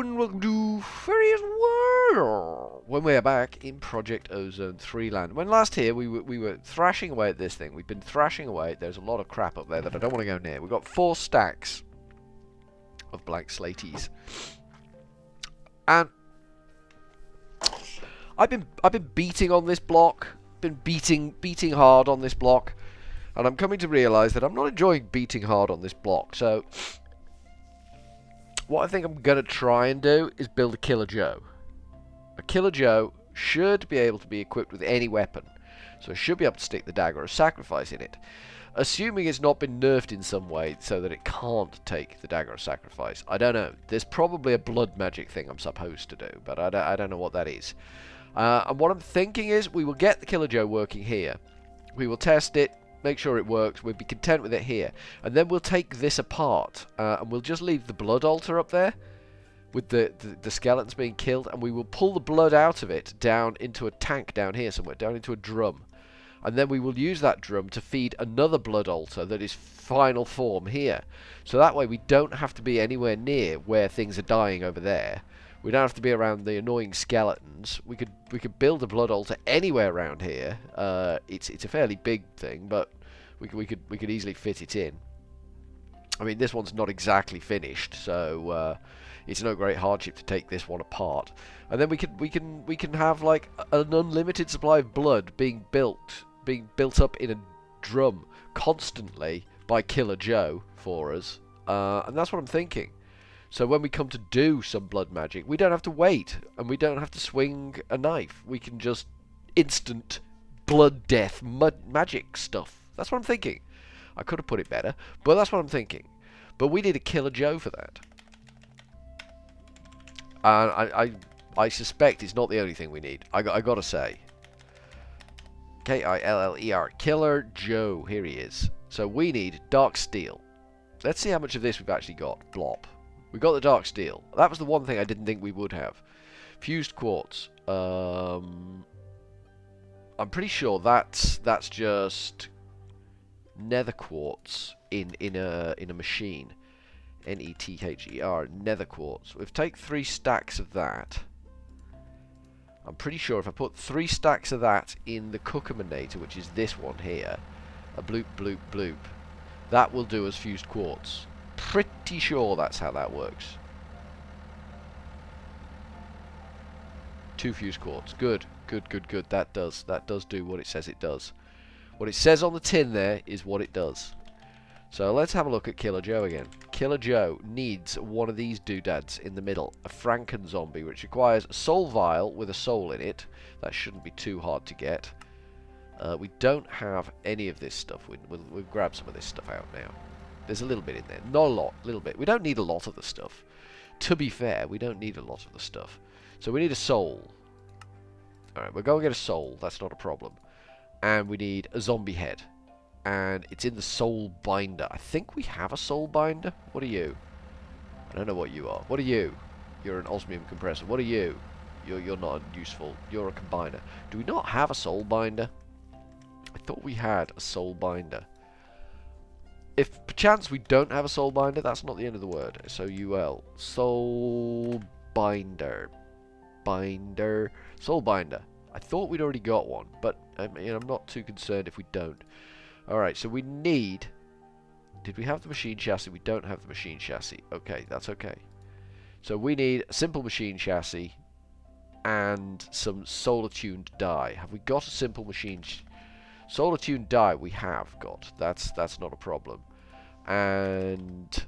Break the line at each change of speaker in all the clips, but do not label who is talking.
and welcome to Furryearsworld. When we are back in Project Ozone 3 land. When last here we were thrashing away at this thing. We've been thrashing away. There's a lot of crap up there that I don't want to go near. We've got 4 stacks of blank slaties. And I've been beating on this block. Been beating hard on this block. And I'm coming to realise that I'm not enjoying beating hard on this block. So what I think I'm going to try and do is build a Killer Joe. A Killer Joe should be able to be equipped with any weapon. So I should be able to stick the Dagger of Sacrifice in it. Assuming it's not been nerfed in some way so that it can't take the Dagger of Sacrifice. I don't know. There's probably a blood magic thing I'm supposed to do, but I don't know what that is. And what I'm thinking is we will get the Killer Joe working here. We will test it. Make sure it works. We'll be content with it here. And then we'll take this apart. And we'll just leave the blood altar up there. With the skeletons being killed. And we will pull the blood out of it down into a tank down here somewhere. Down into a drum. And then we will use that drum to feed another blood altar that is final form here. So that way we don't have to be anywhere near where things are dying over there. We don't have to be around the annoying skeletons. We could build a blood altar anywhere around here. It's a fairly big thing, but we could easily fit it in. I mean, this one's not exactly finished, so it's no great hardship to take this one apart. And then we can have like an unlimited supply of blood being built up in a drum constantly by Killer Joe for us. And that's what I'm thinking. So when we come to do some blood magic, we don't have to wait, and we don't have to swing a knife. We can just instant blood death magic stuff. That's what I'm thinking. I could have put it better, but that's what I'm thinking. But we need a Killer Joe for that. And I suspect it's not the only thing we need. I gotta say. K-I-L-L-E-R. Killer Joe. Here he is. So we need dark steel. Let's see how much of this we've actually got. Blop. We got the dark steel. That was the one thing I didn't think we would have. Fused quartz. I'm pretty sure that's just nether quartz in a machine. N-E-T-H-E-R. Nether quartz. We've taken 3 stacks of that. I'm pretty sure if I put 3 stacks of that in the Cookerminator, which is this one here, a bloop bloop bloop, that will do us fused quartz. Pretty sure that's how that works. 2 fused quartz. Good. That does do what it says it does. What it says on the tin there is what it does. So let's have a look at Killer Joe again. Killer Joe needs one of these doodads in the middle. A Franken zombie, which requires a soul vial with a soul in it. That shouldn't be too hard to get. We don't have any of this stuff. We'll grab some of this stuff out now. There's a little bit in there. Not a lot. A little bit. We don't need a lot of the stuff. To be fair, we don't need a lot of the stuff. So we need a soul. Alright, we'll go and get a soul. That's not a problem. And we need a zombie head. And it's in the soul binder. I think we have a soul binder. What are you? I don't know what you are. What are you? You're an osmium compressor. What are you? You're not useful. You're a combiner. Do we not have a soul binder? I thought we had a soul binder. If perchance we don't have a soul binder, that's not the end of the word. S-O-U-L. Soul binder. Binder. Soul binder. I thought we'd already got one, but I mean, I'm not too concerned if we don't. Alright, so we need... Did we have the machine chassis? We don't have the machine chassis. Okay, that's okay. So we need a simple machine chassis and some solar-tuned die. Have we got a simple machine solar-tuned die we have got. That's not a problem. And...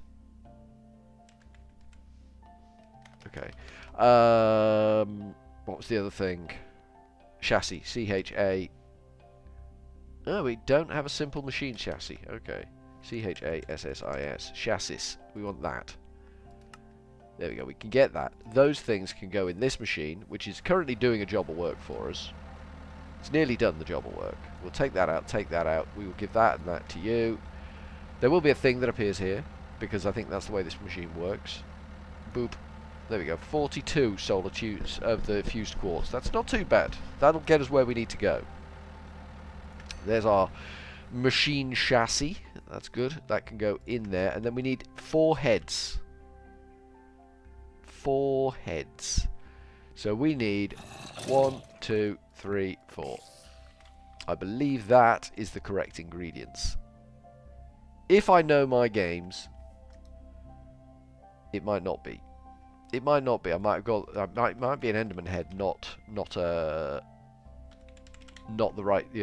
Okay. What was the other thing? Chassis. C-H-A... No, we don't have a simple machine chassis. Okay. C-H-A-S-S-I-S. Chassis. We want that. There we go. We can get that. Those things can go in this machine, which is currently doing a job of work for us. It's nearly done the job of work. We'll take that out, take that out. We will give that and that to you. There will be a thing that appears here, because I think that's the way this machine works. Boop. There we go. 42 solar tunes of the fused quartz. That's not too bad. That'll get us where we need to go. There's our machine chassis. That's good. That can go in there. And then we need 4 heads. 4 heads. So we need 1, 2, 3, 4. I believe that is the correct ingredients. If I know my games, it might not be. It might not be. I might have got. Might be an Enderman head, not the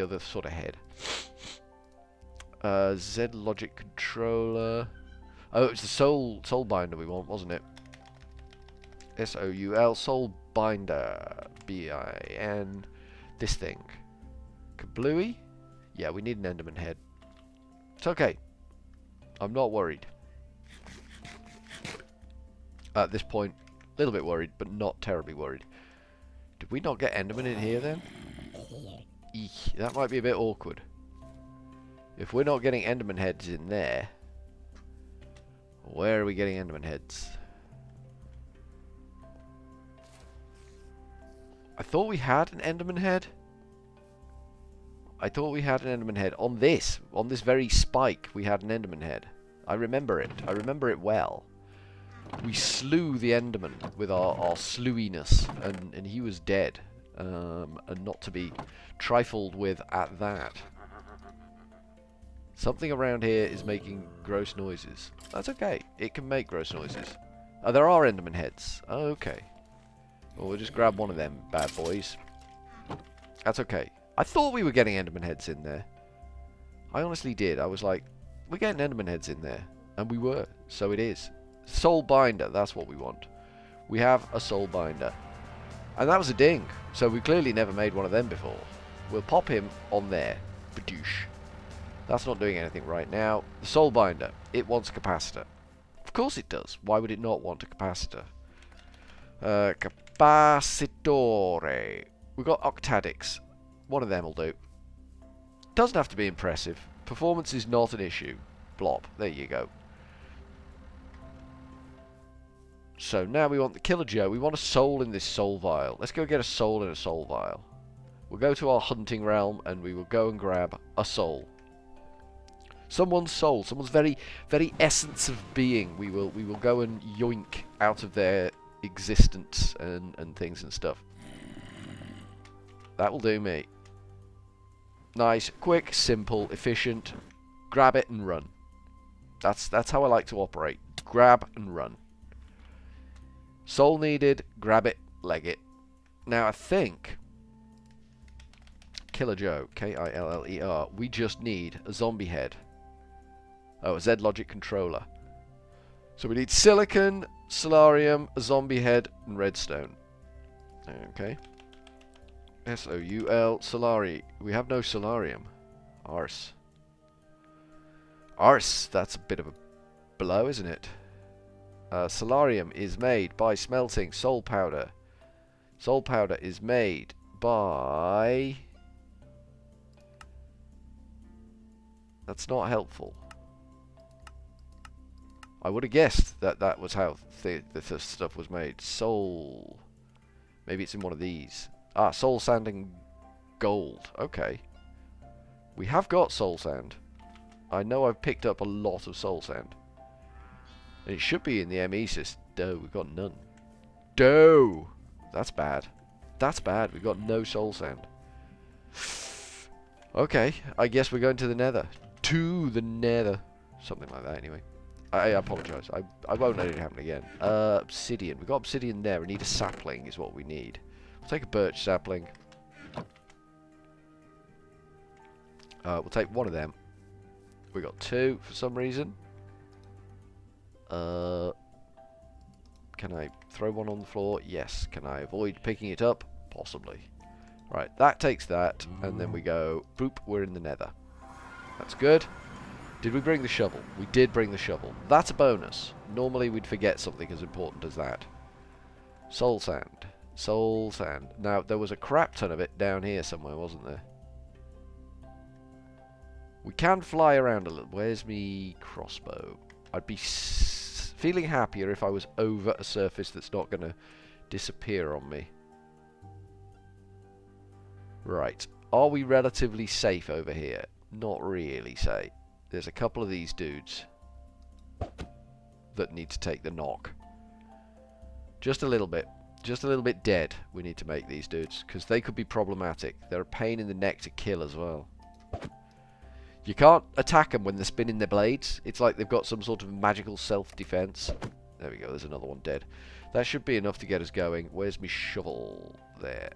other sort of head. Z logic controller. Oh, it's the soul binder we want, wasn't it? SOUL soul binder. BIN. This thing. Kablooey? Yeah, we need an Enderman head. It's okay. I'm not worried. At this point, a little bit worried, but not terribly worried. Did we not get Enderman in here then? Eek, that might be a bit awkward. If we're not getting Enderman heads in there, where are we getting Enderman heads? I thought we had an Enderman head. I thought we had an Enderman head on this very spike. We had an Enderman head. I remember it. I remember it well. We slew the Enderman with our slewiness, and he was dead, and not to be trifled with at that. Something around here is making gross noises. That's okay. It can make gross noises. Oh, there are Enderman heads. Oh, okay. Well, we'll just grab one of them bad boys. That's okay. I thought we were getting Enderman heads in there. I honestly did. I was like, we're getting Enderman heads in there. And we were. So it is. Soul binder, that's what we want. We have a soul binder. And that was a ding. So we clearly never made one of them before. We'll pop him on there. Badoosh. That's not doing anything right now. The soul binder, it wants a capacitor. Of course it does. Why would it not want a capacitor? Capacitore. We've got octadics. One of them will do. Doesn't have to be impressive. Performance is not an issue. Blop. There you go. So now we want the Killer Joe. We want a soul in this soul vial. Let's go get a soul in a soul vial. We'll go to our hunting realm and we will go and grab a soul. Someone's soul. Someone's very, very essence of being. We will go and yoink out of their existence and things and stuff. That will do me. Nice, quick, simple, efficient. Grab it and run. That's how I like to operate. Grab and run. Soul needed, grab it, leg it. Now I think Killer Joe, K-I-L-L-E-R, we just need a zombie head. Oh, a Z logic controller. So we need silicon, solarium, a zombie head, and redstone. Okay. S-O-U-L, solari. We have no solarium. Arse. Arse, that's a bit of a blow, isn't it? Solarium is made by smelting soul powder. Soul powder is made by... That's not helpful. I would have guessed that that was how the stuff was made. Soul... Maybe it's in one of these. Ah, soul sand and gold. Okay. We have got soul sand. I know I've picked up a lot of soul sand. And it should be in the ME system. Doh, we've got none. Doh! That's bad. That's bad. We've got no soul sand. Okay, I guess we're going to the nether. To the nether. Something like that, anyway. I apologise. I won't let it happen again. Obsidian. We've got obsidian there. We need a sapling is what we need. We'll take a birch sapling. We'll take one of them. We got 2 for some reason. Can I throw one on the floor? Yes. Can I avoid picking it up? Possibly. Right, that takes that, and then we go, boop, we're in the nether. That's good. Did we bring the shovel? We did bring the shovel. That's a bonus. Normally we'd forget something as important as that. Soul sand. Soul sand. Now, there was a crap ton of it down here somewhere, wasn't there? We can fly around a little. Where's me crossbow? I'd be feeling happier if I was over a surface that's not going to disappear on me. Right. Are we relatively safe over here? Not really safe. There's a couple of these dudes that need to take the knock. Just a little bit. Just a little bit dead we need to make these dudes, because they could be problematic. They're a pain in the neck to kill as well. You can't attack them when they're spinning their blades. It's like they've got some sort of magical self-defense. There we go, there's another one dead. That should be enough to get us going. Where's my shovel? There.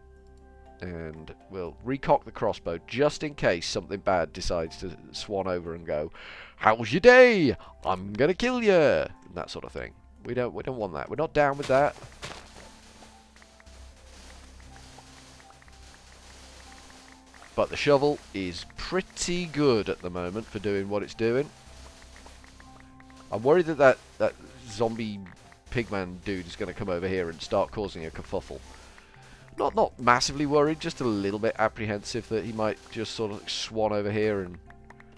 And we'll recock the crossbow just in case something bad decides to swan over and go, "How's your day? I'm gonna kill you!" And that sort of thing. We don't want that. We're not down with that. But the shovel is pretty good at the moment for doing what it's doing. I'm worried that zombie pigman dude is going to come over here and start causing a kerfuffle. Not massively worried, just a little bit apprehensive that he might just sort of swan over here and...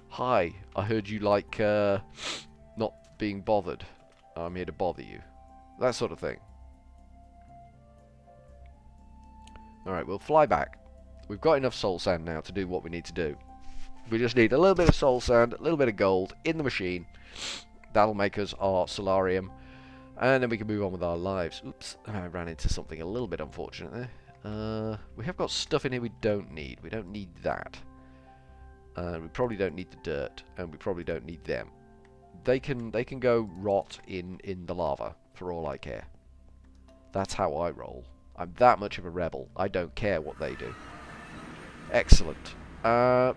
Hi, I heard you like not being bothered. I'm here to bother you. That sort of thing. Alright, we'll fly back. We've got enough soul sand now to do what we need to do. We just need a little bit of soul sand, a little bit of gold in the machine. That'll make us our solarium. And then we can move on with our lives. Oops, I ran into something a little bit unfortunate there. We have got stuff in here we don't need. We don't need that. We probably don't need the dirt, and we probably don't need them. They can go rot in the lava, for all I care. That's how I roll. I'm that much of a rebel. I don't care what they do. Excellent. Why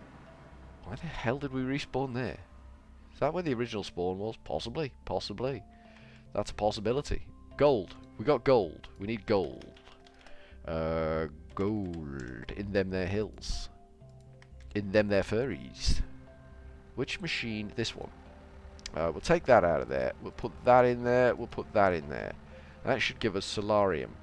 the hell did we respawn there? Is that where the original spawn was? Possibly. Possibly. That's a possibility. Gold. We got gold. We need gold. Gold. In them there hills. In them there furries. Which machine? This one. We'll take that out of there. We'll put that in there. We'll put that in there. That should give us solarium.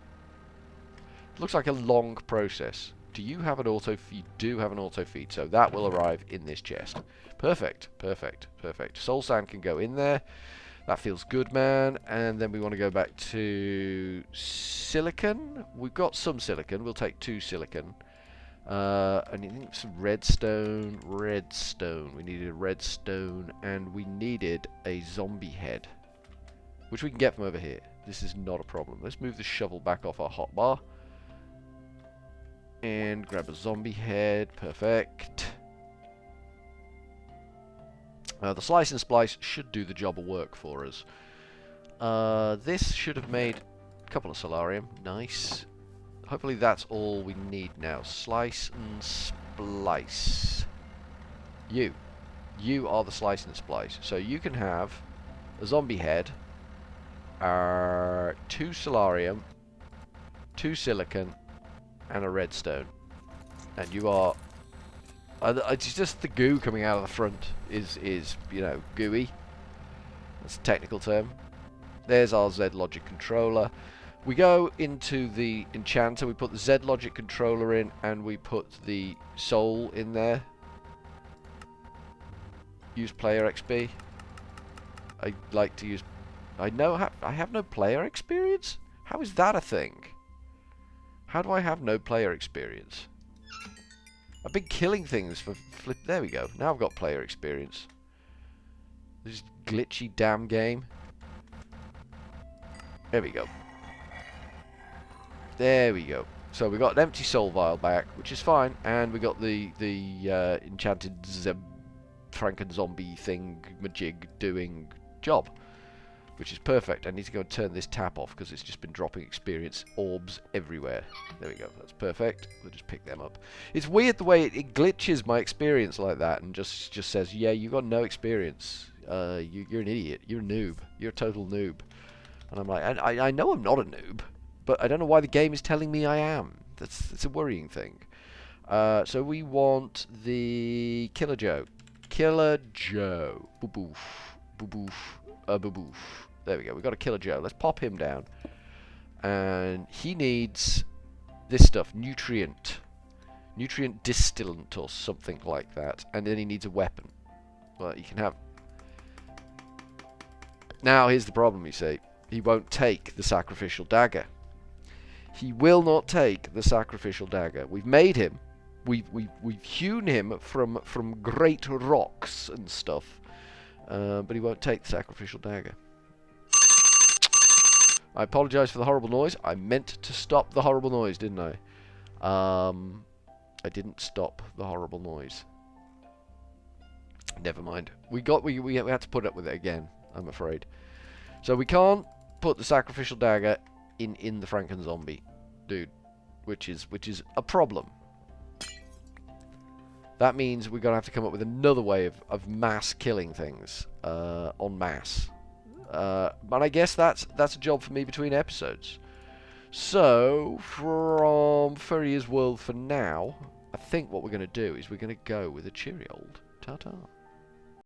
Looks like a long process. Do you have an auto feed? You do have an auto feed, so that will arrive in this chest. Perfect, perfect, perfect. Soul sand can go in there. That feels good, man. And then we want to go back to silicon. We've got some silicon. We'll take 2 silicon. And you need some redstone. Redstone. We needed redstone, and we needed a zombie head, which we can get from over here. This is not a problem. Let's move the shovel back off our hotbar. And grab a zombie head. Perfect. The slice and splice should do the job of work for us. This should have made a couple of solarium. Nice. Hopefully that's all we need now. Slice and splice. You are the slice and splice. So you can have a zombie head, 2 solarium, 2 silicon, and a redstone. And you are... it's just the goo coming out of the front is you know, gooey. That's a technical term. There's our Z-Logic controller. We go into the enchanter, we put the Z-Logic controller in, and we put the soul in there. Use player XP. I like to use... I have no player experience? How is that a thing? How do I have no player experience? I've been killing things for flip. There we go. Now I've got player experience. This glitchy damn game. There we go. There we go. So we got an empty soul vial back, which is fine, and we got the enchanted Franken zombie thing majig doing job, which is perfect. I need to go and turn this tap off because it's just been dropping experience orbs everywhere. There we go. That's perfect. We'll just pick them up. It's weird the way it glitches my experience like that and just says, yeah, you got no experience. You're an idiot. You're a noob. You're a total noob. And I'm like, I know I'm not a noob, but I don't know why the game is telling me I am. It's a worrying thing. So we want the Killer Joe. Killer Joe. Boo-boof. Boo-boof. Boo-boof. There we go. We've got a Killer Joe. Let's pop him down. And he needs this stuff. Nutrient distillant or something like that. And then he needs a weapon. Well, you can have... Now, here's the problem, you see. He won't take the sacrificial dagger. He will not take the sacrificial dagger. We've made him. We've hewn him from great rocks and stuff. But he won't take the sacrificial dagger. I apologise for the horrible noise. I meant to stop the horrible noise, didn't I? I didn't stop the horrible noise. Never mind. We had to put up with it again, I'm afraid. So we can't put the sacrificial dagger in the Franken zombie, dude, which is a problem. That means we're gonna have to come up with another way of mass killing things en masse. But I guess that's a job for me between episodes. So from Furryearsworld for now, I think what we're gonna do is we're gonna go with a cheery old ta-ta.